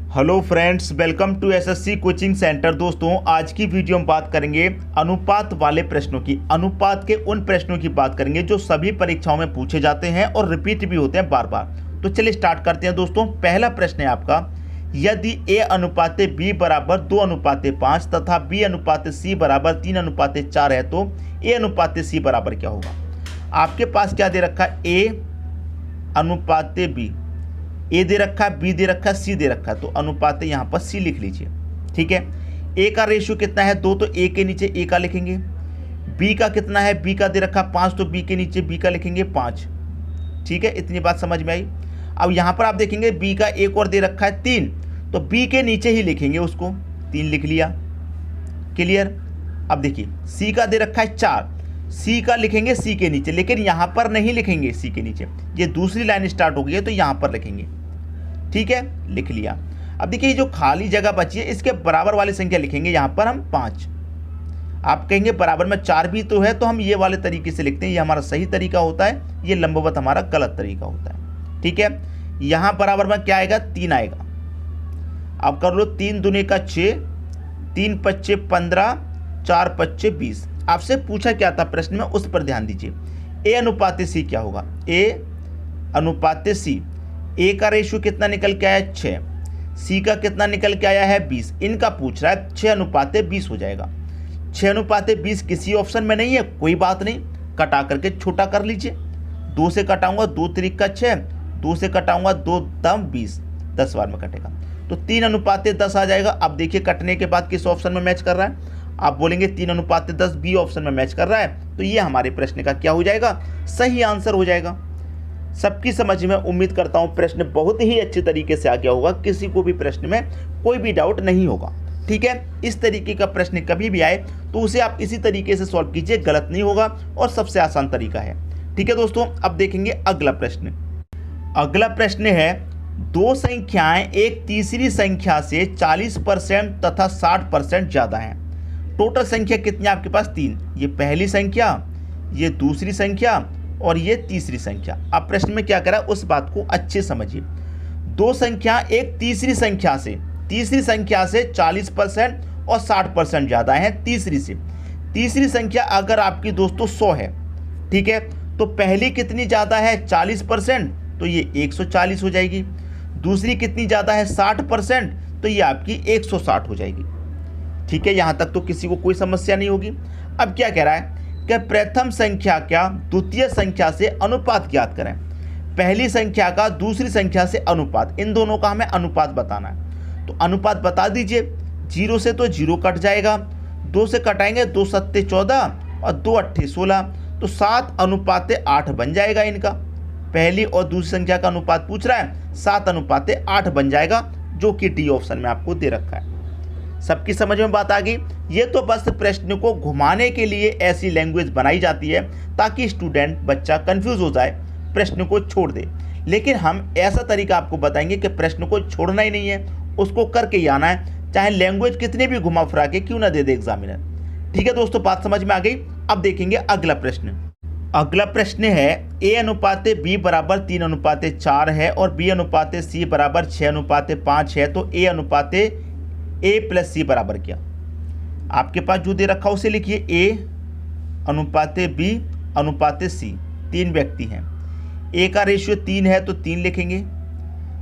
Hello friends, welcome to SSC coaching centre. दोस्तों, आज की वीडियो में बात करेंगे अनुपात वाले प्रश्नों की। अनुपात के उन प्रश्नों की बात करेंगे जो सभी परीक्षाओं में पूछे जाते हैं और रिपीट भी होते हैं बार बार। तो चलिए स्टार्ट करते हैं दोस्तों। पहला प्रश्न है आपका, यदि a अनुपात b बराबर 2 अनुपात 5 तथा b अनुपात c बराबर 3 अनुपात 4 है तो a अनुपात c बराबर क्या होगा। आपके पास क्या दे रखा है, a अनुपात b, ए दे रखा है, बी दे रखा है, सी दे रखा है, तो अनुपात यहाँ पर सी लिख लीजिए। ठीक है, ए का रेशियो कितना है 2, तो ए के नीचे ए का लिखेंगे। बी का कितना है, बी का दे रखा 5, तो बी के नीचे बी का लिखेंगे 5। ठीक है, इतनी बात समझ में आई। अब यहाँ पर आप देखेंगे बी का एक और दे रखा है 3, तो बी के नीचे ही लिखेंगे उसको, 3 लिख लिया। क्लियर। अब देखिए सी का दे रखा है 4, सी का लिखेंगे सी के नीचे, लेकिन यहाँ पर नहीं लिखेंगे सी के नीचे, ये दूसरी लाइन स्टार्ट हो गई है तो यहाँ पर लिखेंगे। ठीक है, लिख लिया। अब देखिए जो खाली जगह बची है इसके बराबर वाली संख्या लिखेंगे, यहाँ पर हम 5। आप कहेंगे बराबर में 4 भी तो है, तो हम ये वाले तरीके से लिखते हैं, ये हमारा सही तरीका होता है, ये लंबवत हमारा गलत तरीका होता है। ठीक है, यहाँ बराबर में क्या आएगा, 3 आएगा। अब कर लो 3 दूने का 6, 3 पच्चे 15, 4 पच्चे 20। आपसे पूछा क्या था प्रश्न में, उस पर ध्यान दीजिए। ए अनुपात सी क्या होगा, ए अनुपात सी, ए का रेशियो कितना निकल के आया 6, सी का कितना निकल के आया है 20। इनका पूछ रहा है 6 अनुपात 20 हो जाएगा। 6 अनुपात 20 किसी ऑप्शन में नहीं है, कोई बात नहीं, कटा करके छोटा कर लीजिए। 2 से कटाऊंगा 2 त्रिक का 6, 2 से कटाऊंगा 2 दम 20, 10 बार में कटेगा तो 3 अनुपात 10 आ जाएगा। अब देखिए कटने के बाद किस ऑप्शन में मैच कर रहा है, आप बोलेंगे 3 अनुपात 10 बी ऑप्शन में मैच कर रहा है, तो ये हमारे प्रश्न का क्या हो जाएगा, सही आंसर हो जाएगा। सबकी समझ में उम्मीद करता हूं प्रश्न बहुत ही अच्छे तरीके से आ गया होगा, किसी को भी प्रश्न में कोई भी डाउट नहीं होगा। ठीक है, इस तरीके का प्रश्न कभी भी आए तो उसे आप इसी तरीके से सॉल्व कीजिए, गलत नहीं होगा और सबसे आसान तरीका है। ठीक है दोस्तों, अब देखेंगे अगला प्रश्न। अगला प्रश्न है, दो संख्याएं एक तीसरी संख्या से 40% तथा 60% ज्यादा हैं। टोटल संख्या कितनी है आपके पास, 3। ये पहली संख्या, ये दूसरी संख्या और ये तीसरी संख्या। अब प्रश्न में क्या करा उस बात को अच्छे समझिए। दो संख्या एक तीसरी संख्या से 40% और 60% ज़्यादा है तीसरी से। तीसरी संख्या अगर आपकी दोस्तों 100 है, ठीक है, तो पहली कितनी ज़्यादा है 40%, तो ये 140 हो जाएगी। दूसरी कितनी ज़्यादा है 60%, तो ये आपकी 160 हो जाएगी। ठीक है, यहाँ तक तो किसी को कोई समस्या नहीं होगी। अब क्या कह रहा है कि प्रथम संख्या का द्वितीय संख्या से अनुपात ज्ञात करें। पहली संख्या का दूसरी संख्या से अनुपात, इन दोनों का हमें अनुपात बताना है। तो अनुपात बता दीजिए। 0 से तो 0 कट जाएगा, 2 से कटाएंगे 2 सत्ते 14 और 2 अट्ठे 16, तो 7 अनुपात 8 बन जाएगा इनका। पहली और दूसरी संख्या का अनुपात पूछ रहा है, 7 अनुपात 8 बन जाएगा, जो कि डी ऑप्शन में आपको दे रखा है। सबकी समझ में बात आ गई। ये तो बस प्रश्न को घुमाने के लिए ऐसी लैंग्वेज बनाई जाती है ताकि स्टूडेंट बच्चा कंफ्यूज हो जाए, प्रश्न को छोड़ दे। लेकिन हम ऐसा तरीका आपको बताएंगे कि प्रश्न को छोड़ना ही नहीं है, उसको करके ही आना है, चाहे लैंग्वेज कितने भी घुमा फिरा के क्यों ना दे दे एग्जामिनर। ठीक है दोस्तों, बात समझ में आ गई। अब देखेंगे अगला प्रश्न। अगला प्रश्न है, ए अनुपात बी बराबर 3 अनुपात 4 है और बी अनुपात सी बराबर 6 अनुपात 5 है, तो ए अनुपात ए प्लस सी बराबर क्या। आपके पास जो दे रखा उसे लिखिए, ए अनुपात बी अनुपात सी। 3 व्यक्ति हैं, ए का रेशियो 3 है तो 3 लिखेंगे,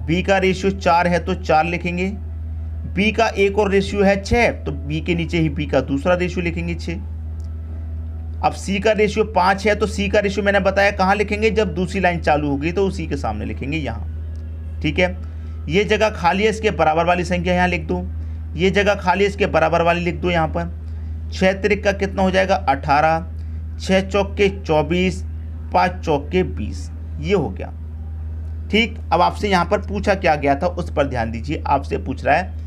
बी का रेशियो 4 है तो 4 लिखेंगे, बी का एक और रेशियो है 6, तो बी के नीचे ही बी का दूसरा रेशियो लिखेंगे 6। अब सी का रेशियो 5 है तो सी का रेशियो मैंने बताया कहाँ लिखेंगे, जब दूसरी लाइन चालू होगी तो उसी के सामने लिखेंगे यहाँ। ठीक है, ये जगह खाली है, इसके बराबर वाली संख्या यहाँ लिख दो, ये जगह खाली इसके बराबर वाली लिख दो यहाँ पर। 6 त्रिक का कितना हो जाएगा 18, 6 चौके 24, 5 चौके 20, ये हो गया। ठीक, अब आपसे यहाँ पर पूछा क्या गया था उस पर ध्यान दीजिए। आपसे पूछ रहा है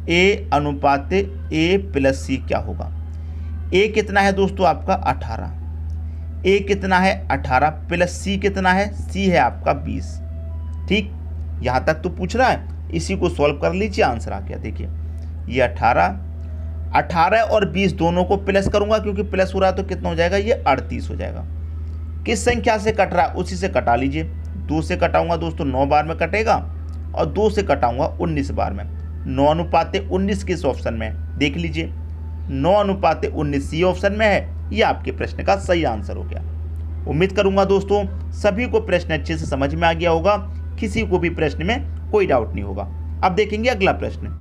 ए अनुपात ए प्लस सी क्या होगा। ए कितना है दोस्तों आपका 18, ए कितना है 18 प्लस सी कितना है, सी है आपका 20। ठीक, यहाँ तक तो पूछ रहा है, इसी को सॉल्व कर लीजिए, आंसर आ गया। देखिए ये 18 और 20 दोनों को प्लस करूंगा क्योंकि प्लस हो रहा है तो कितना हो जाएगा, ये 38 हो जाएगा। किस संख्या से कट रहा है उसी से कटा लीजिए। 2 से कटाऊंगा दोस्तों 9 बार में कटेगा और 2 से कटाऊंगा 19 बार में, 9:19 किस ऑप्शन में है? देख लीजिए 9:19 सी ऑप्शन में है। ये आपके प्रश्न का सही आंसर हो गया। उम्मीद करूंगा दोस्तों सभी को प्रश्न अच्छे से समझ में आ गया होगा, किसी को भी प्रश्न में कोई डाउट नहीं होगा। अब देखेंगे अगला प्रश्न।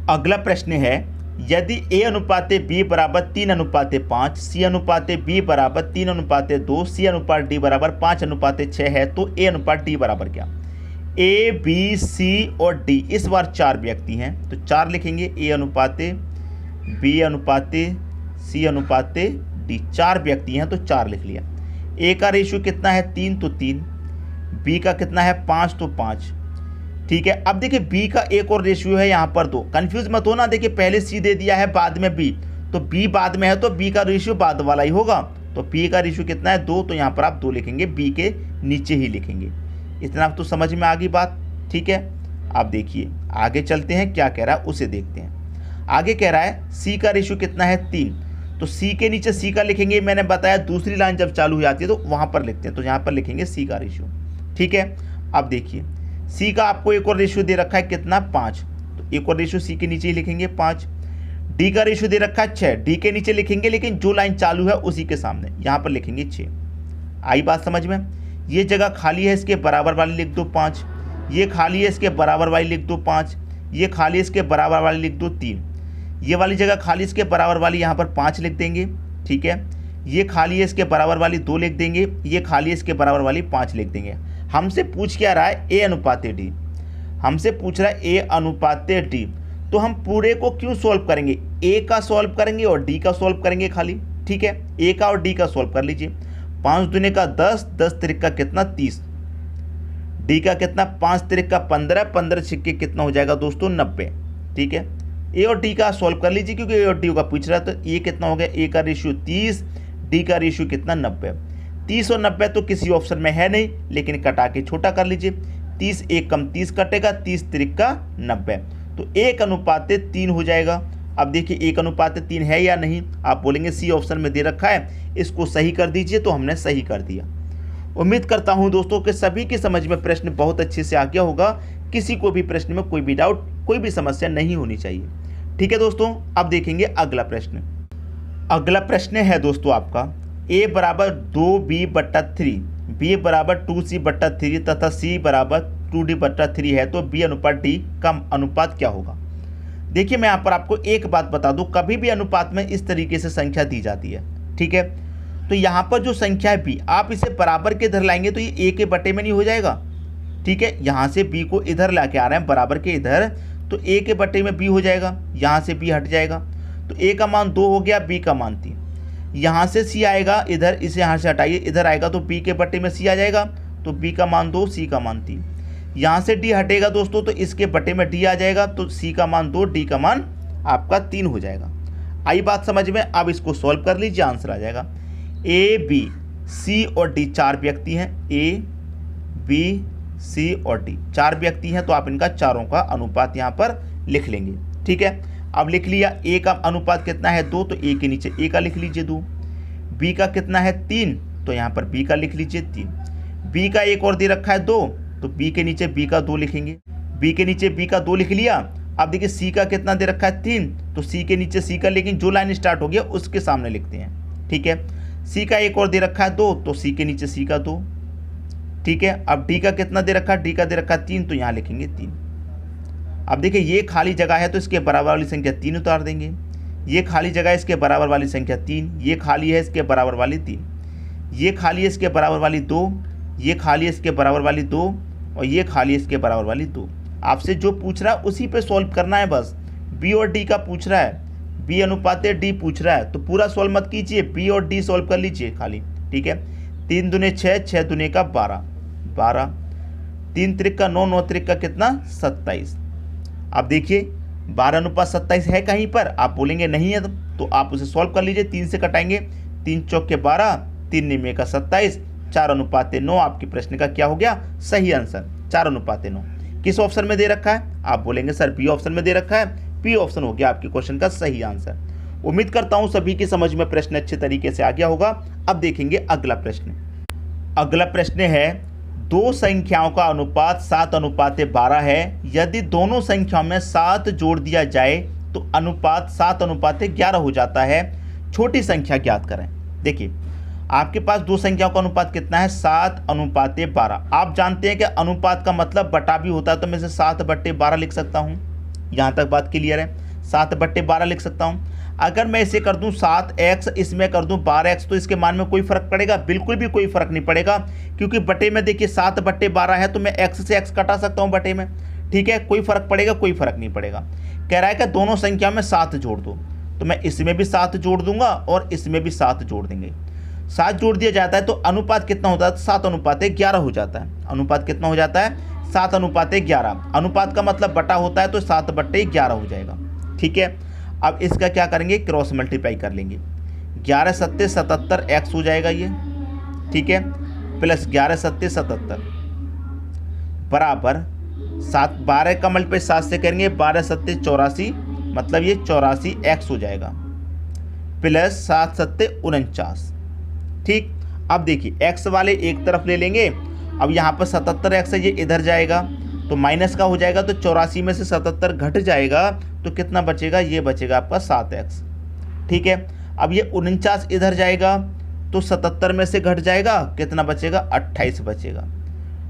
अगला प्रश्न है यदि A/B बराबर 3:5, C/B बराबर 3:2, C/D बराबर 5:6 है तो A/D बराबर क्या? A, B, C और D इस बार 4 व्यक्ति हैं तो 4 लिखेंगे। A/B/C/D 4 व्यक्ति हैं तो 4 लिख लिया। A का रेशियो कितना है? 3 तो 3, B का कितना है? 5 तो 5। ठीक है, अब देखिए B का एक और रेशियो है यहाँ पर 2। कंफ्यूज मत होना, देखिए पहले C दे दिया है बाद में B, तो B बाद में है तो B का रेशियो बाद वाला ही होगा। तो B का रेशियो कितना है? 2, तो यहाँ पर आप 2 लिखेंगे, B के नीचे ही लिखेंगे। इतना तो समझ में आ गई बात। ठीक है, आप देखिए आगे चलते हैं, क्या कह रहा है उसे देखते हैं। आगे कह रहा है C का रेशियो कितना है? 3, तो C के नीचे C का लिखेंगे। मैंने बताया दूसरी लाइन जब चालू हो जाती है तो वहाँ पर लिखते हैं, तो यहाँ पर लिखेंगे C का रेशियो। ठीक है, अब देखिए C का आपको एक और रेशियो दे रखा है कितना? 5, तो एक और रेशियो C के नीचे ही लिखेंगे 5। D का रेशियो दे रखा है 6, D के नीचे लिखेंगे, लेकिन जो लाइन चालू है उसी के सामने यहाँ पर लिखेंगे 6। आई बात समझ में? ये जगह खाली है, इसके बराबर वाली लिख दो 5, ये खाली है इसके बराबर वाली लिख दो 5, ये खाली है इसके बराबर वाली लिख दो 3, ये वाली जगह खाली इसके बराबर वाली यहाँ पर 5 लिख देंगे। ठीक है, ये खाली है इसके बराबर वाली 2 लिख देंगे, ये खाली है इसके बराबर वाली 5 लिख देंगे। हमसे पूछ क्या रहा है? A/D। हमसे पूछ रहा है A/D, तो हम पूरे को क्यों सॉल्व करेंगे? A का सॉल्व करेंगे और D का सॉल्व करेंगे खाली। ठीक है, A का और D का सॉल्व कर लीजिए। 5 दूने का 10, 10 तिरिक का कितना? 30। D का कितना? 5 तिरिक का 15, 15 छिक्के कितना हो जाएगा दोस्तों? 90। ठीक है, A और D का सॉल्व कर लीजिए क्योंकि A और D का पूछ रहा है। तो A कितना हो गया? A का रेशियो 30, D का रेशियो कितना? 90। 30 और 90 तो किसी ऑप्शन में है नहीं, लेकिन कटा के छोटा कर लीजिए। 30 1 कम 30 कटेगा, 30 तिरिक का 90, तो 1:3 हो जाएगा। अब देखिए 1:3 है या नहीं? आप बोलेंगे C ऑप्शन में दे रखा है, इसको सही कर दीजिए, तो हमने सही कर दिया। उम्मीद करता हूं दोस्तों कि सभी की समझ में प्रश्न बहुत अच्छे से आ गया होगा, किसी को भी प्रश्न में कोई भी डाउट, कोई भी समस्या नहीं होनी चाहिए। ठीक है दोस्तों, अब देखेंगे अगला प्रश्न। अगला प्रश्न है दोस्तों आपका A बराबर 2B/3, B बराबर 2C/3 तथा C बराबर 2D/3 है तो B/D का अनुपात क्या होगा? देखिए मैं यहाँ पर आपको एक बात बता दूँ, कभी भी अनुपात में इस तरीके से संख्या दी जाती है। ठीक है, तो यहाँ पर जो संख्या है B, आप इसे बराबर के इधर लाएंगे तो ये A के बटे में नहीं हो जाएगा। ठीक है, यहाँ से B को इधर ला के आ रहे हैं बराबर के इधर, तो A के बटे में B हो जाएगा, यहाँ से B हट जाएगा, तो A का मान 2 हो गया, B का मान 3। यहाँ से C आएगा इधर, इसे यहाँ से हटाइए, इधर आएगा तो B के बटे में C आ जाएगा, तो B का मान 2, C का मान 3। यहाँ से D हटेगा दोस्तों तो इसके बटे में D आ जाएगा, तो C का मान 2, D का मान आपका 3 हो जाएगा। आई बात समझ में? अब इसको सॉल्व कर लीजिए, आंसर आ जाएगा। A, B, C और D 4 व्यक्ति हैं। A, B, C और D 4 व्यक्ति हैं, तो आप इनका चारों का अनुपात यहाँ पर लिख लेंगे। ठीक है, अब लिख लिया। A का अनुपात कितना है? 2, तो A के नीचे A का लिख लीजिए 2। B का कितना है? 3, तो यहाँ पर B का लिख लीजिए 3। B का एक और दे रखा है 2, तो B के नीचे B का 2 लिखेंगे। B के नीचे B का 2 लिख लिया। अब देखिए C का कितना दे रखा है? 3, तो C के नीचे C का, लेकिन जो लाइन स्टार्ट हो गया उसके सामने लिखते हैं। ठीक है, C का एक और दे रखा है 2, तो C के नीचे C का 2। ठीक है, अब D का कितना दे रखा है? D का दे रखा है 3, तो यहाँ लिखेंगे 3। अब देखिए ये खाली जगह है तो इसके बराबर वाली संख्या 3 उतार देंगे। ये खाली जगह है, इसके बराबर वाली संख्या 3, ये खाली है, इसके बराबर वाली 3, ये खाली है, इसके बराबर वाली 2, ये खाली है, इसके बराबर वाली 2, और ये खाली है, इसके बराबर वाली 2। आपसे जो पूछ रहा है उसी पे सॉल्व करना है बस। B और D का पूछ रहा है, B/D पूछ रहा है, तो पूरा सॉल्व मत कीजिए, B और D सॉल्व कर लीजिए खाली। ठीक है, 3 दूने 6, 6 दूने का 12, 12, 3 त्रिक का 9, 9 त्रिक का कितना? 27। अब देखिए 12:27 है कहीं पर? आप बोलेंगे नहीं है, तो आप उसे सॉल्व कर लीजिए। 3 से कटाएंगे, 3 चौक के 12, 3 निमे का 27, 4:9 आपके प्रश्न का क्या हो गया? सही आंसर 4:9। किस ऑप्शन में दे रखा है? आप बोलेंगे सर B ऑप्शन में दे रखा है, P ऑप्शन हो गया आपके क्वेश्चन का सही आंसर। उम्मीद करता हूं सभी की समझ में प्रश्न अच्छे तरीके से आ गया होगा। अब देखेंगे अगला प्रश्न। अगला प्रश्न है दो संख्याओं का अनुपात 7:12 है। यदि दोनों संख्याओं में 7 जोड़ दिया जाए तो अनुपात 7:11 हो जाता है। छोटी संख्या ज्ञात करें। देखिए आपके पास दो संख्याओं का अनुपात कितना है, 7:12। आप जानते हैं कि अनुपात का मतलब बटा भी होता है, तो मैं इसे 7/12 लिख सकता हूँ। यहाँ तक बात क्लियर है, 7/12 लिख सकता हूँ। अगर मैं इसे कर दूं 7x, इसमें कर दूं 12x, तो इसके मान में कोई फर्क पड़ेगा? बिल्कुल भी कोई फर्क नहीं पड़ेगा, क्योंकि बटे में देखिए 7/12 है, तो मैं x से x कटा सकता हूं बटे में। ठीक है, कोई फर्क पड़ेगा? कोई फर्क नहीं पड़ेगा। कह रहा है कि दोनों संख्या में 7 जोड़ दो, तो मैं इसमें भी 7 जोड़ दूंगा और इसमें भी 7 जोड़ देंगे। 7 जोड़ दिया जाता है तो अनुपात कितना होता है? 7:11 हो जाता है। अनुपात कितना हो जाता है? 7:11। अनुपात का मतलब बटा होता है, तो 7/11 हो जाएगा। ठीक है, अब इसका क्या करेंगे, क्रॉस मल्टीप्लाई कर लेंगे। 11 सत्ते 77 x हो जाएगा ये। ठीक है, प्लस 11 सत्ते 77 बराबर 7, 12 का मल्टीप्लाई 7 से करेंगे, 12 सत्ते 84, मतलब ये 84 x हो जाएगा, प्लस 7 सत्ते 49। ठीक, अब देखिए x वाले एक तरफ ले लेंगे। अब यहाँ पर 77x है, ये इधर जाएगा तो माइनस का हो जाएगा, तो 84 में से 77 घट जाएगा, तो कितना बचेगा? ये बचेगा आपका 7x। ठीक है, अब ये 49 इधर जाएगा तो 77 में से घट जाएगा, कितना बचेगा? 28 बचेगा।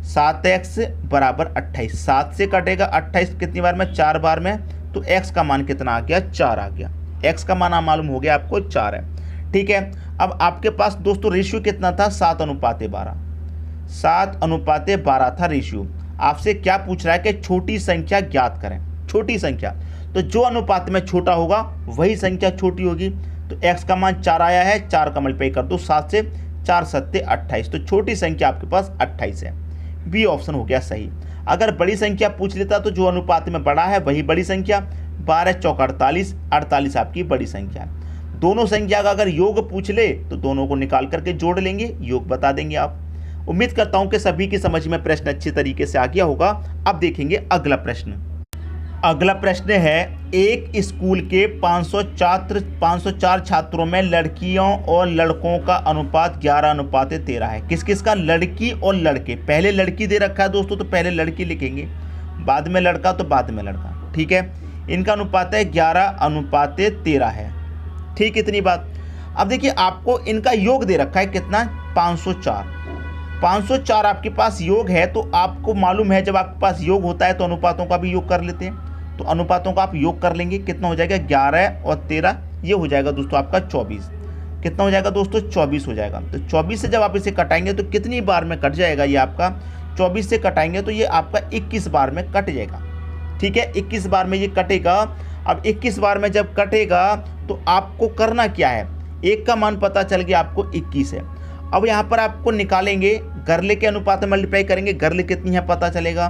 7x बराबर 28, 7 से कटेगा 28 कितनी बार में? 4 बार में, तो x का मान कितना आ गया? 4 आ गया। x का मान मालूम हो गया आपको, 4 है। ठीक है, अब आपके पास दोस्तों रेशियो कितना था? 7:12। 7:12 था रेशियो। आपसे क्या पूछ रहा है कि छोटी संख्या ज्ञात करें। छोटी संख्या, तो जो अनुपात में छोटा होगा वही संख्या छोटी होगी। तो x का मान 4 आया है, 4 का मल्टीप्लाई कर दो 7 से, 4 सत्ते 28, तो छोटी संख्या आपके पास 28 है। बी ऑप्शन हो गया सही। अगर बड़ी संख्या पूछ लेता तो जो अनुपात में बड़ा है वही बड़ी संख्या। 12 चौक 48, 48 आपकी बड़ी संख्या है। दोनों संख्या का अगर योग पूछ ले तो दोनों को निकाल करके जोड़ लेंगे, योग बता देंगे आप। उम्मीद करता हूं कि सभी की समझ में प्रश्न अच्छी तरीके से आ गया होगा। अब देखेंगे अगला प्रश्न। अगला प्रश्न है, एक स्कूल के 504 छात्रों में लड़कियों और लड़कों का अनुपात 11:13 है। किस किस का? लड़की और लड़के। पहले लड़की दे रखा है दोस्तों, तो पहले लड़की लिखेंगे, बाद में लड़का तो बाद में लड़का। ठीक है, इनका अनुपात है 11:13 है। ठीक, इतनी बात। अब देखिए आपको इनका योग दे रखा है कितना? 504। 504 आपके पास योग है, तो आपको मालूम है जब आपके पास योग होता है तो अनुपातों का भी योग कर लेते हैं। तो अनुपातों का आप योग कर लेंगे, कितना हो जाएगा? 11 और 13, ये हो जाएगा दोस्तों आपका 24। कितना हो जाएगा दोस्तों? 24 हो जाएगा। तो 24 से जब आप इसे कटाएंगे तो कितनी बार में कट जाएगा? ये आपका 24 से कटाएंगे तो ये आपका 21 बार में कट जाएगा। ठीक है, 21 बार में ये कटेगा। अब 21 बार में जब कटेगा तो आपको करना क्या है? एक का मान पता चल गया आपको 21 है। अब यहाँ पर आपको निकालेंगे, गर्ल के अनुपात में मल्टीप्लाई करेंगे, गर्ल कितनी है पता चलेगा।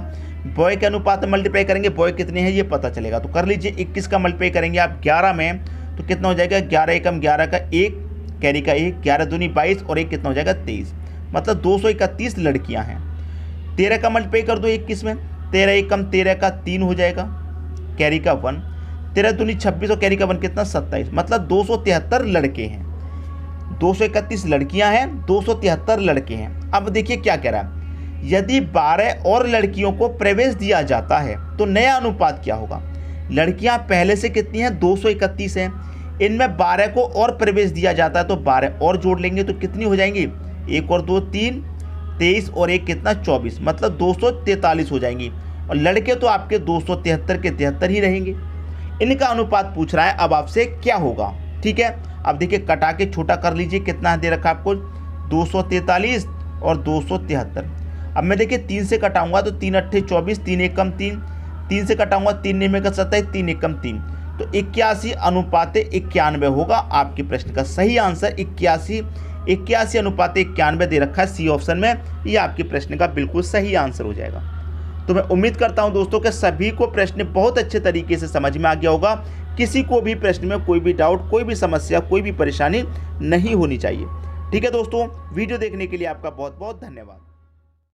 बॉय के अनुपात में मल्टीप्लाई करेंगे, बॉय कितने हैं ये पता चलेगा। तो कर लीजिए 21 का मल्टीप्लाई करेंगे आप 11 में, तो कितना हो जाएगा? 11 एकम 11 का 1, कैरी का 1, 11 दूनी 22 और 1 कितना हो जाएगा? 23, मतलब 231 लड़कियाँ हैं। 13 का मल्टीप्लाई कर दो 21 में, 13 एकम 13 का 3 हो जाएगा, कैरी का 1, 13 दूनी 26 और कैरी का 1 कितना? 27, मतलब 273 लड़के हैं। 231 लड़कियां हैं, 273 लड़के हैं। अब देखिए क्या कह रहा है, यदि 12 और लड़कियों को प्रवेश दिया जाता है तो नया अनुपात क्या होगा? लड़कियां पहले से कितनी हैं? 231 हैं। इनमें 12 को और प्रवेश दिया जाता है तो 12 और जोड़ लेंगे तो कितनी हो जाएंगी? 1 और 2 3, 23 और 1 कितना? 24, मतलब 243 हो जाएंगी। और लड़के तो आपके 273 के 73 ही रहेंगे। इनका अनुपात पूछ रहा है अब आपसे क्या होगा। ठीक है, अब देखिए कटा के छोटा कर लीजिए, कितना दे रखा आपको? 243 और 273। अब मैं देखिए 3 से कटाऊंगा तो 3 अट्ठे 24, 3 एकम 3, 3 से कटाऊंगा 3 निमे का 27, 3 एकम 3, तो 81:91 होगा आपके प्रश्न का सही आंसर। 81:91 दे रखा है सी ऑप्शन में, ये आपके प्रश्न का बिल्कुल सही आंसर हो जाएगा। तो मैं उम्मीद करता हूं दोस्तों कि सभी को प्रश्न बहुत अच्छे तरीके से समझ में आ गया होगा। किसी को भी प्रश्न में कोई भी डाउट, कोई भी समस्या, कोई भी परेशानी नहीं होनी चाहिए। ठीक है दोस्तों, वीडियो देखने के लिए आपका बहुत बहुत धन्यवाद।